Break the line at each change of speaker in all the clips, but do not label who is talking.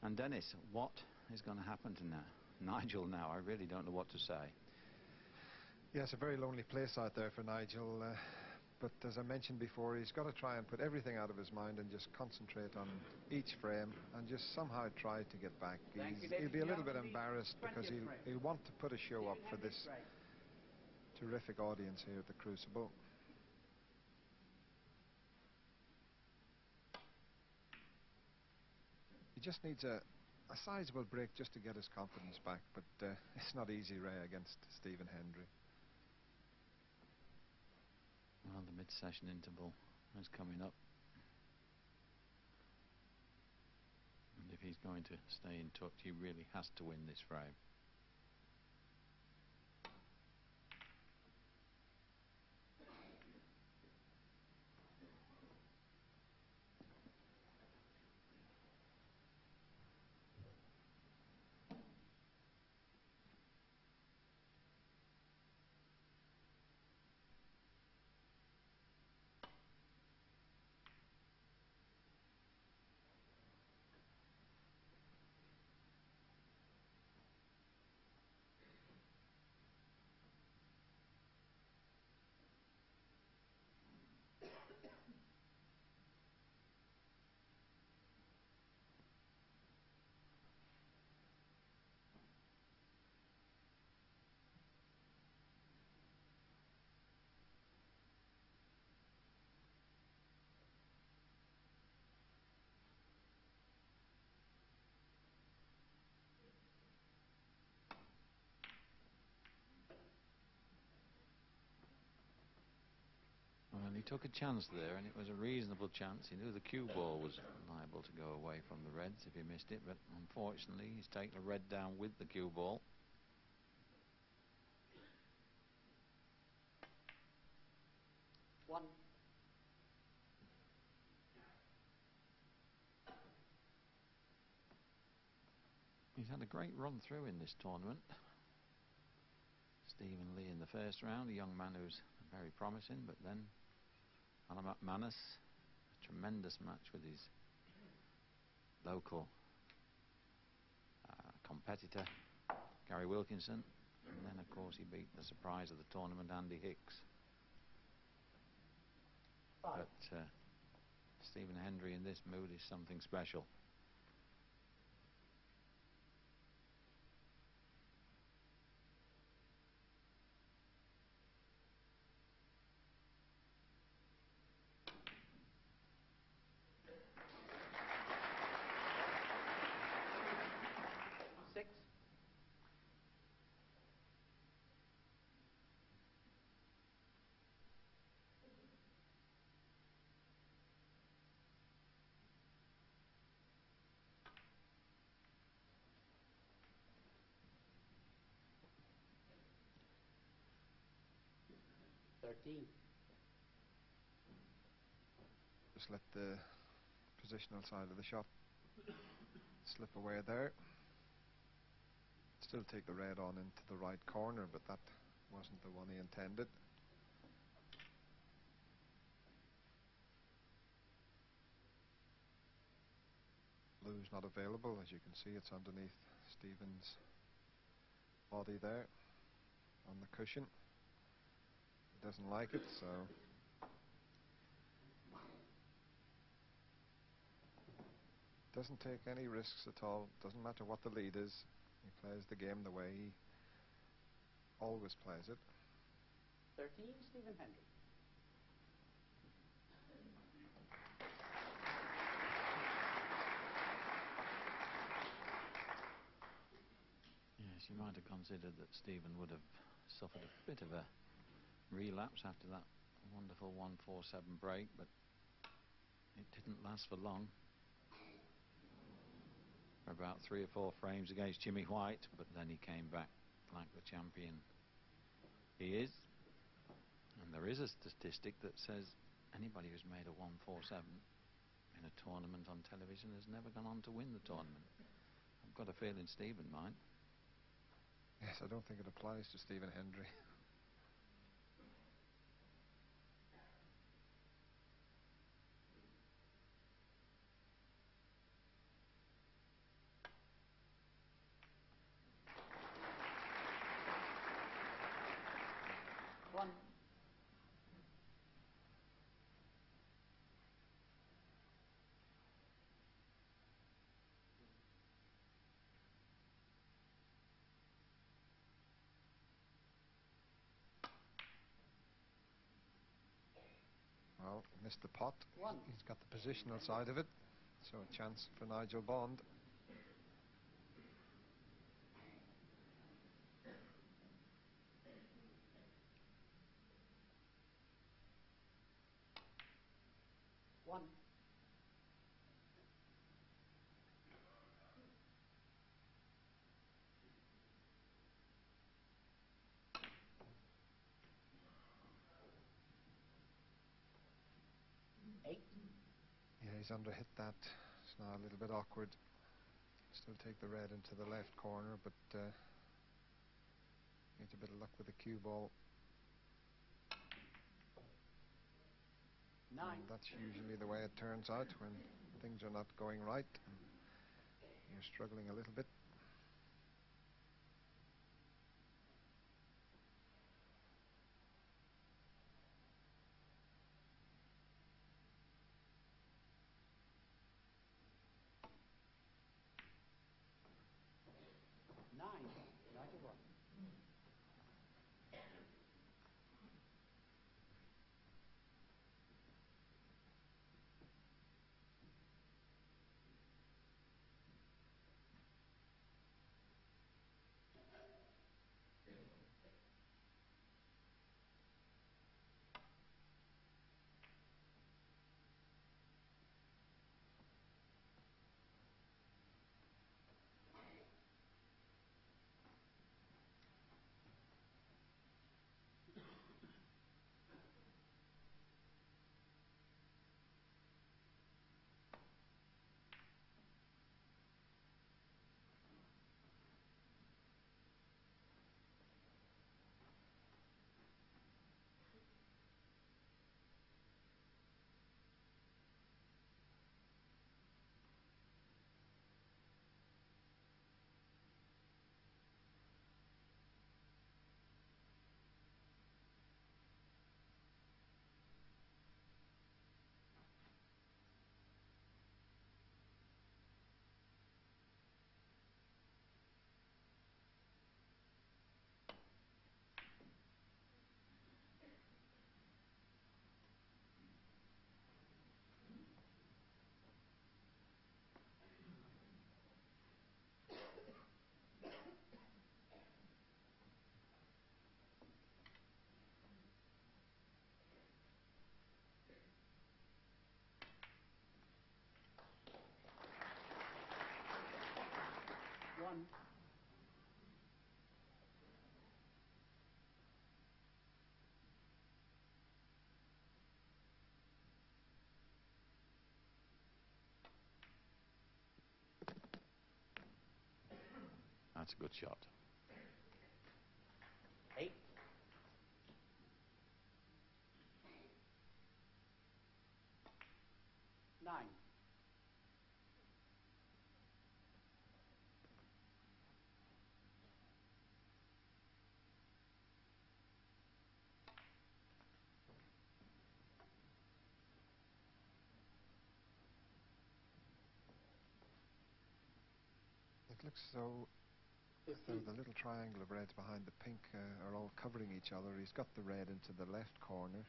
And Dennis, what is going to happen to Nigel now? I really don't know what to say.
Yeah, it's a very lonely place out there for Nigel. But as I mentioned before, he's got to try and put everything out of his mind and just concentrate on each frame and just somehow try to get back. He'll be a little bit embarrassed because he'll want to put a show up for this terrific audience here at the Crucible. He just needs a sizable break just to get his confidence back, but it's not easy, Ray, against Stephen Hendry.
Well, the mid-session interval is coming up, and if he's going to stay in touch, he really has to win this frame. Well, he took a chance there, and it was a reasonable chance. He knew the cue ball was liable to go away from the reds if he missed it, but unfortunately he's taken a red down with the cue ball.
One.
He's had a great run through in this tournament. Stephen Lee in the first round, a young man who's very promising, but then Alan McManus, a tremendous match with his local competitor Gary Wilkinson, and then of course he beat the surprise of the tournament, Andy Hicks. But Stephen Hendry in this mood is something special.
Six.
Just let the positional side of the shot slip away there. Still take the red on into the right corner, but that wasn't the one he intended. Blue's not available. As you can see, it's underneath Stephen's body there on the cushion. He doesn't like it, so doesn't take any risks at all. Doesn't matter what the lead is. He plays the game the way he always plays it.
13, Stephen Hendry.
Yes, you might have considered that Stephen would have suffered a bit of a relapse after that wonderful 1-4-7 break, but it didn't last for long. For about 3 or 4 frames against Jimmy White, but then he came back like the champion he is. And there is a statistic that says anybody who's made a 1-4-7 in a tournament on television has never gone on to win the tournament. I've got a feeling Stephen might.
Yes, I don't think it applies to Stephen Hendry. Well, missed the pot.
One.
He's got the positional side of it. So a chance for Nigel Bond.
One. Eight.
Yeah, he's underhit that. It's now a little bit awkward. Still take the red into the left corner, but needs a bit of luck with the cue ball.
Nine.
And that's usually the way it turns out when things are not going right and you're struggling a little bit.
Nine. Nigel won. One.
That's a good shot.
Eight. Nine.
It looks as though the little triangle of reds behind the pink are all covering each other. He's got the red into the left corner.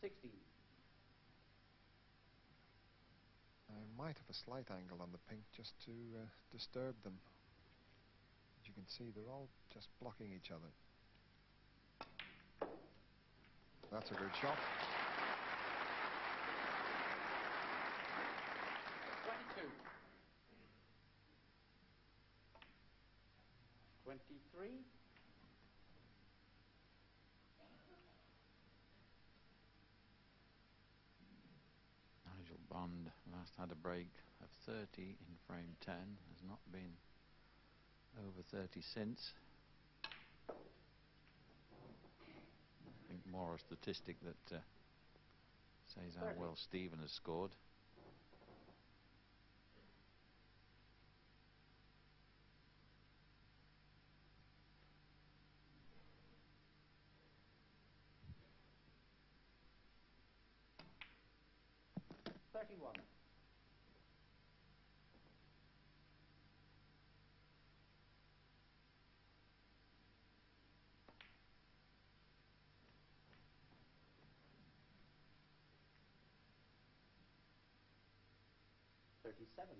16.
I might have a slight angle on the pink just to disturb them. As you can see, they're all just blocking each other. That's a good shot.
22. 23.
Nigel Bond last had a break of 30 in frame 10. Has not been over 30 since. I think more a statistic that says how
30.
well Stephen has scored.
Thirty-one. 37.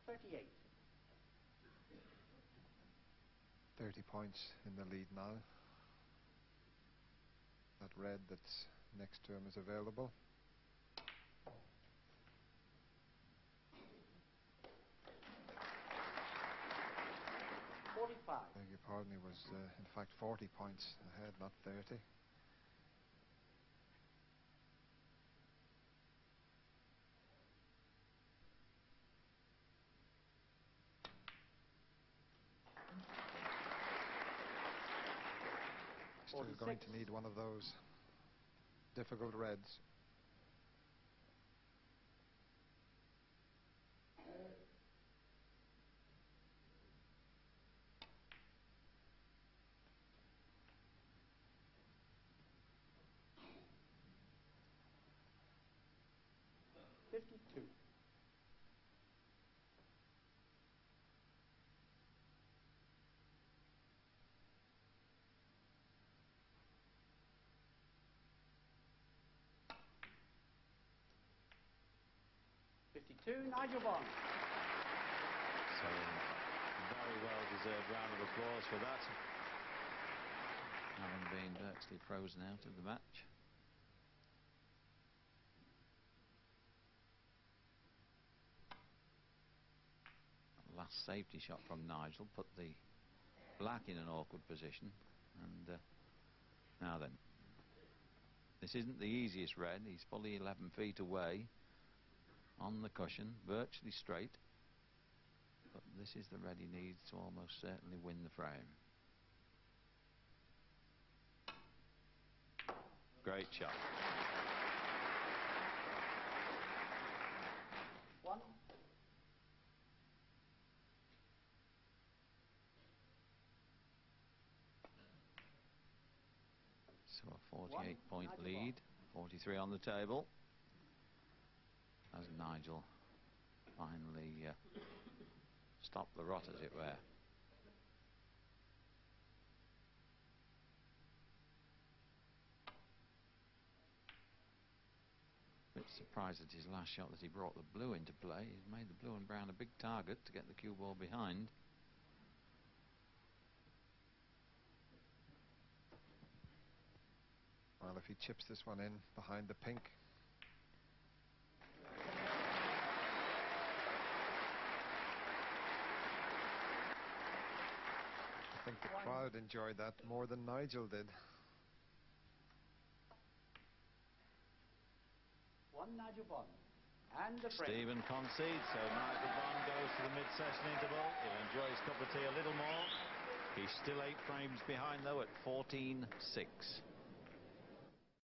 38.
30 points in the lead now. That red that's next to him is available.
$45.
Beg your pardon, he was in fact 40 points ahead, not 30. Still going to need one of those difficult reds.
$52. 52, Nigel Bond.
So, very well deserved round of applause for that. Having been virtually frozen out of the match. Last safety shot from Nigel put the black in an awkward position. And now then, this isn't the easiest red. He's fully 11 feet away on the cushion, virtually straight, but this is the red he needs to almost certainly win the frame. Great shot.
1.
So a 48-point lead, 43 on the table, as Nigel finally stopped the rot, as it were. Bit surprised at his last shot that he brought the blue into play. He's made the blue and brown a big target to get the cue ball behind.
Well, if he chips this one in behind the pink, I think the crowd enjoyed that more than Nigel did.
1, Nigel Bond. And the frame.
Stephen concedes, so Nigel Bond goes to the mid-session interval. He'll enjoy his cup of tea a little more. He's still 8 frames behind, though, at 14-6.